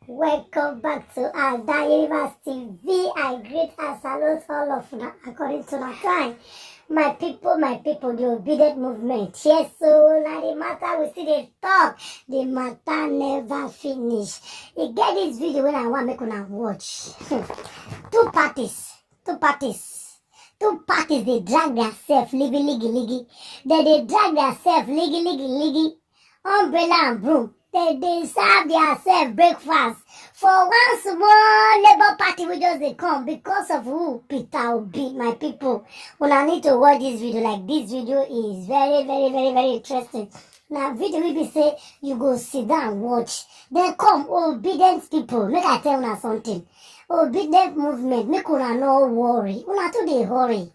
Welcome back to our Diaries TV. I greet and salute all of you according to my time. My people, the obedient movement. Yes, so now the matter we see the talk. The matter never finish. You get this video when I want to make una watch. Two parties, they drag themselves liggy. They drag themselves liggy. Umbrella and broom. They serve themselves breakfast. For one small Labour Party we just they come because of who? Peter Obi, my people. Well, I need to watch this video. Like this video is very interesting. Now video will be say you go sit down watch. Then come obedient people. Make I tell you something. Obedient movement. Make una no worry. Una too dey hurry.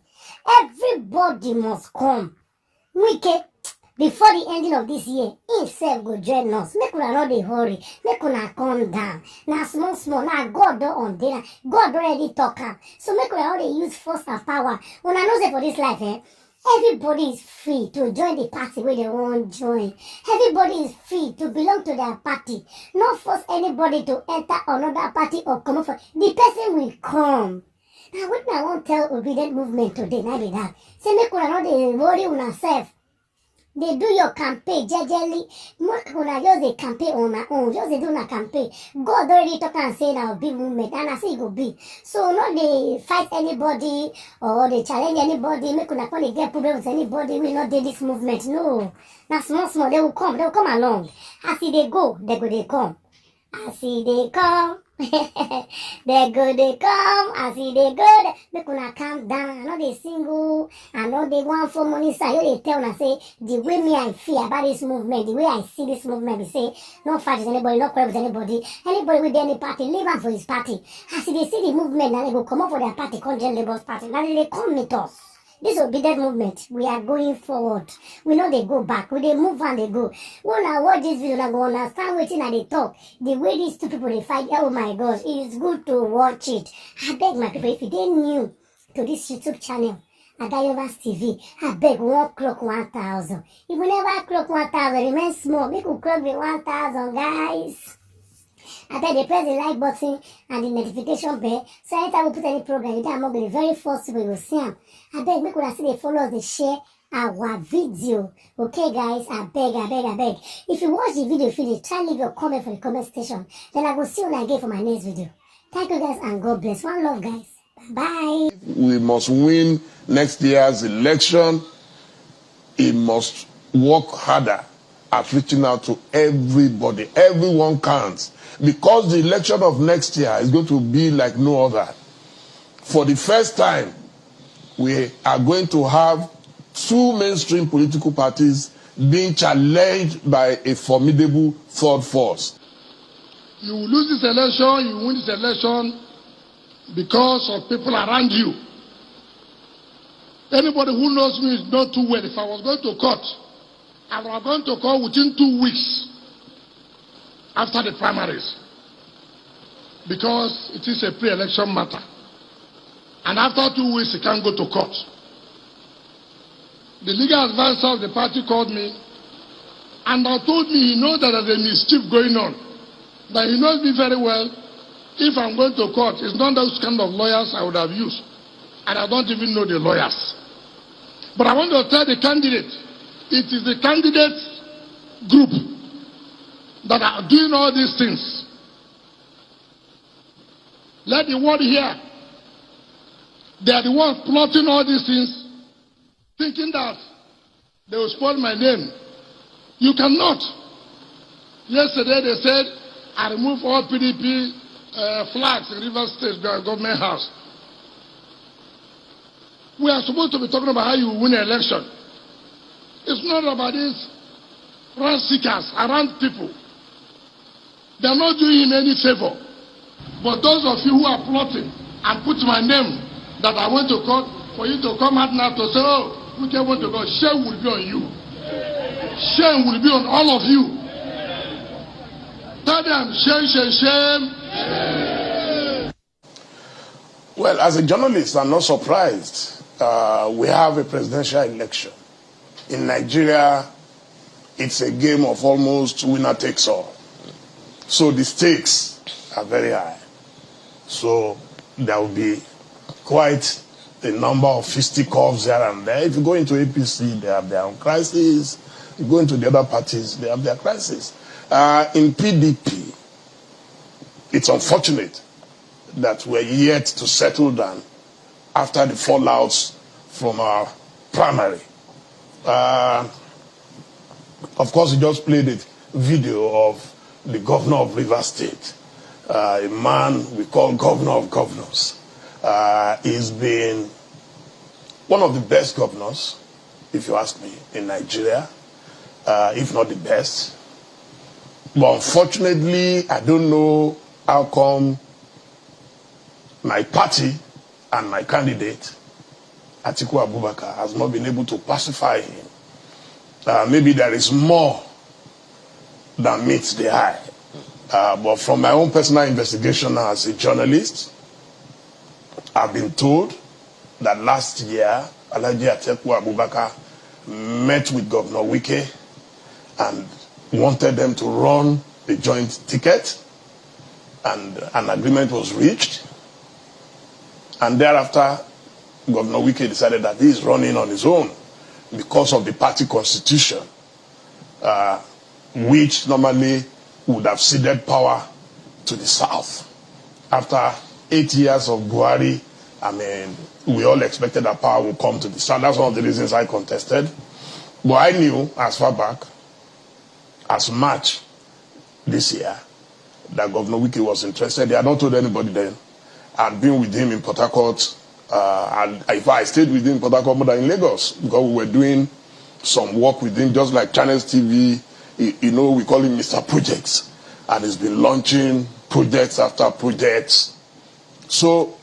Everybody must come. Wicked. Before the ending of this year, himself go join us. Make una no dey hurry. Make una calm down. Now small. Now God don on there. God already talk am. So make una no dey use force and power. Una know say for this life, everybody is free to join the party where they want join. Everybody is free to belong to their party. Not force anybody to enter another party or come for. The person will come. Now what I want tell obedient movement today, now be that. Say make una no dey worry una self. They do your campaign jejely. Make una just a campaign on my own. Just they do a campaign. God already talk and say now big movement, and I say it go be. So not they fight anybody or they challenge anybody. Make una probably get problem with anybody. We not do this movement. No. Now small. They will come along. As they go, they come. As they come. they come, as they go, make una calm down. I know they single, I know they want for money, so I they tell and say, the way me I feel about this movement, the way I see this movement, they say, no fight with anybody, no quarrel with anybody with any party, leave on for his party. As they see the movement, now they go come up for their party, Conjure Labour's party, now they come meet us. This obedient movement, we are going forward. We know they go back. We they move and they go. When I watch this video, I go understand what they talk. The way these two people they fight, oh my gosh, it is good to watch it. I beg my people, if you didn't new to this YouTube channel, Diaries TV, I beg one clock 1,000. If we never clock 1,000, remain small. Make we clock the 1,000, guys. I beg they press the like button and the notification bell. So anytime we put any program, you I'm not going to very first people will see them. I beg make una see they follow us, they share our video. Okay guys, I beg. If you watch the video, feel it, try leave your comment for the comment section. Then I will see you again for my next video. Thank you guys and God bless. One love guys. Bye. We must win next year's election. It must work harder at reaching out to everybody. Everyone counts. Because the election of next year is going to be like no other. For the first time, we are going to have two mainstream political parties being challenged by a formidable third force. You will lose this election, you win this election because of people around you. Anybody who knows me is not too well. If I was going to court, I was going to court within 2 weeks after the primaries, because it is a pre-election matter. And after 2 weeks, he can't go to court. The legal advisor of the party called me and told me he knows that there's a mischief going on. That he knows me very well. If I'm going to court, it's not those kind of lawyers I would have used. And I don't even know the lawyers. But I want to tell the candidate, it is the candidates group that are doing all these things. Let the world hear. They are the ones plotting all these things, thinking that they will spoil my name. You cannot. Yesterday they said, I removed all PDP flags in River State government house. We are supposed to be talking about how you win an election. It's not about these run seekers around people. They are not doing him any favor. But those of you who are plotting and put my name that I went to court, for you to come out now to say, oh, we can't want to go, shame will be on you. Shame will be on all of you. Tell them, shame. Well, as a journalist, I'm not surprised. We have a presidential election. In Nigeria, it's a game of almost winner takes all. So the stakes are very high. So there will be quite a number of fisticuffs here and there. If you go into APC, they have their own crisis. You go into the other parties, they have their crisis. In PDP, it's unfortunate that we're yet to settle down after the fallouts from our primary. Of course, we just played a video of the governor of Rivers State, a man we call governor of governors. He's been one of the best governors, if you ask me, in Nigeria, if not the best. But unfortunately, I don't know how come my party and my candidate, Etiko Abubakar, has not been able to pacify him. Maybe there is more than meets the eye. But from my own personal investigation as a journalist, I've been told that last year, Alhaji Etiko Abubakar met with Governor Wike and wanted them to run a joint ticket, and an agreement was reached. And thereafter, Governor Wike decided that he is running on his own because of the party constitution, which normally would have ceded power to the South. After 8 years of Buhari, I mean, we all expected that power would come to the South. That's one of the reasons I contested. But I knew as far back as March this year that Governor Wike was interested. He had not told anybody then. I'd been with him in Port Harcourt. And if I stayed with him in Port Harcourt more than in Lagos, because we were doing some work with him, just like Channels TV. You know, we call him Mr. Projects. And he's been launching projects after projects. So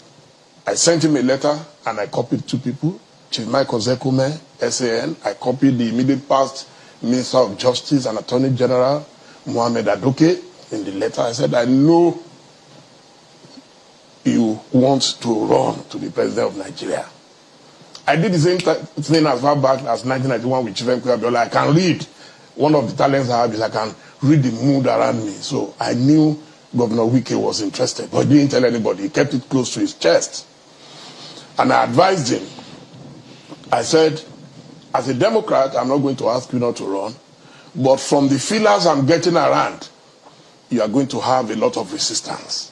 I sent him a letter and I copied two people, Chief Michael Zekome, SAN. I copied the immediate past Minister of Justice and Attorney General, Mohammed Adoke, in the letter. I said, I know you want to run to be president of Nigeria. I did the same thing as far back as 1991 with Chief Abiola. I can read. One of the talents I have is I can read the mood around me. So I knew Governor Wike was interested, but he didn't tell anybody. He kept it close to his chest. And I advised him. I said, as a Democrat, I'm not going to ask you not to run, but from the feelers I'm getting around, you are going to have a lot of resistance.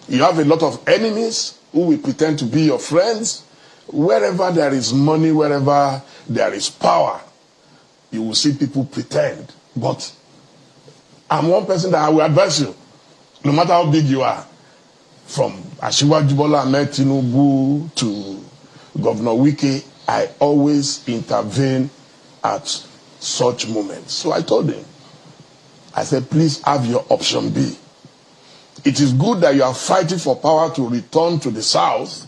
You have a lot of enemies who will pretend to be your friends. Wherever there is money, wherever there is power, you will see people pretend. But I'm one person that I will advise you, no matter how big you are, from Asiwaju Bola Ahmed Tinubu to Governor Wike, I always intervene at such moments. So I told him, I said, please have your option B. It is good that you are fighting for power to return to the South,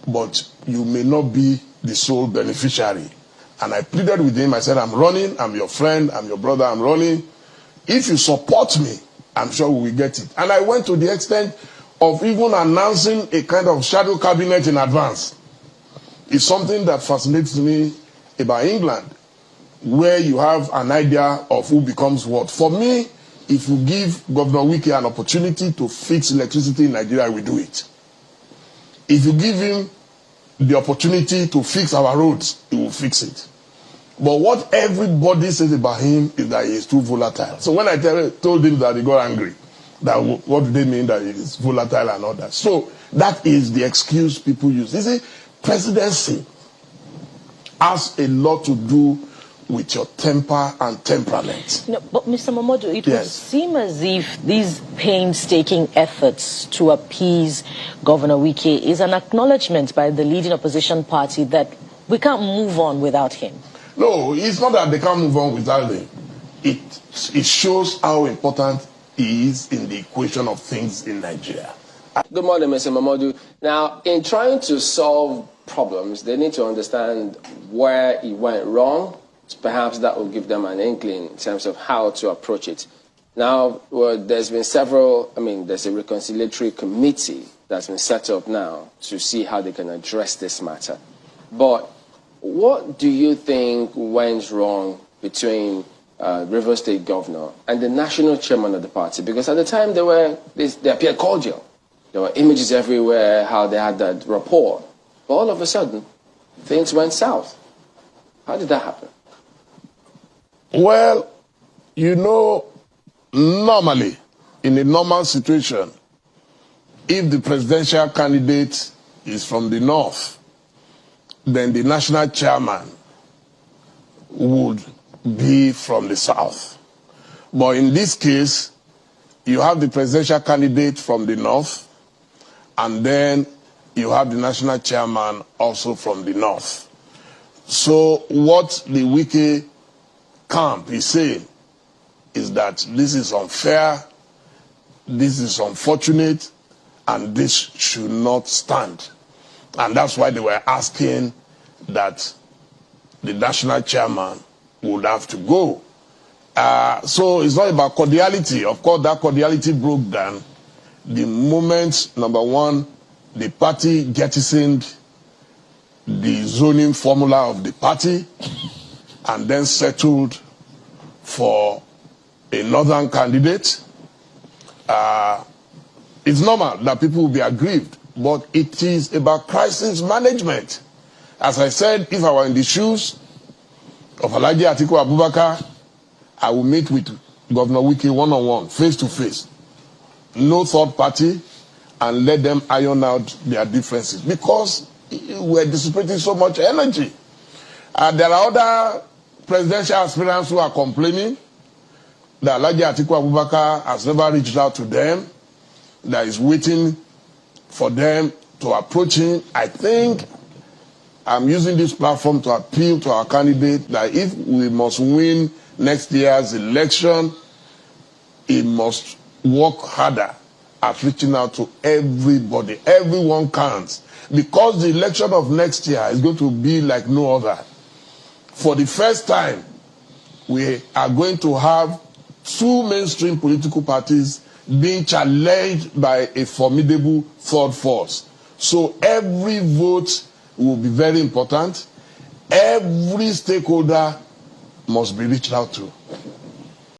but you may not be the sole beneficiary. And I pleaded with him. I said, I'm running. I'm your friend. I'm your brother. I'm running. If you support me, I'm sure we will get it. And I went to the extent of even announcing a kind of shadow cabinet in advance. It's something that fascinates me about England, where you have an idea of who becomes what. For me, if you give Governor Wike an opportunity to fix electricity in Nigeria, we do it. If you give him the opportunity to fix our roads, he will fix it. But what everybody says about him is that he is too volatile. So when I told him that, he got angry. That what do they mean that he is volatile and all that? So that is the excuse people use. You see, presidency has a lot to do with your temper and temperament. No, but Mr. Momodu, it would seem as if these painstaking efforts to appease Governor Wike is an acknowledgement by the leading opposition party that we can't move on without him. No, it's not that they can't move on without him. It shows how important he is in the equation of things in Nigeria. Good morning, Mr. Momodu. Now, in trying to solve problems, they need to understand where it went wrong. Perhaps that will give them an inkling in terms of how to approach it. Now, there's been there's a reconciliatory committee that's been set up now to see how they can address this matter. But what do you think went wrong between River State governor, and the national chairman of the party? Because at the time they appeared cordial. There were images everywhere, how they had that rapport. But all of a sudden, things went south. How did that happen? Well, you know, normally, in a normal situation, if the presidential candidate is from the north, then the national chairman would be from the south. But in this case, you have the presidential candidate from the north, and then you have the national chairman also from the north. So what the Wike camp is saying is that this is unfair, this is unfortunate, and this should not stand. And that's why they were asking that the national chairman would have to go. So it's not about cordiality. Of course, that cordiality broke down the moment, number one, the party jettisoned the zoning formula of the party and then settled for a northern candidate. It's normal that people will be aggrieved, but it is about crisis management. As I said, if I were in the shoes of Alhaji Etiko Abubakar, I will meet with Governor Wike one-on-one, face-to-face. No third party, and let them iron out their differences. Because we're dissipating so much energy. There are other presidential aspirants who are complaining that Alhaji Etiko Abubakar has never reached out to them, that is waiting for them to approach him. I think I'm using this platform to appeal to our candidate that if we must win next year's election, he must work harder at reaching out to everybody. Everyone counts. Because the election of next year is going to be like no other. For the first time, we are going to have two mainstream political parties being challenged by a formidable third force. So every vote will be very important. Every stakeholder must be reached out to.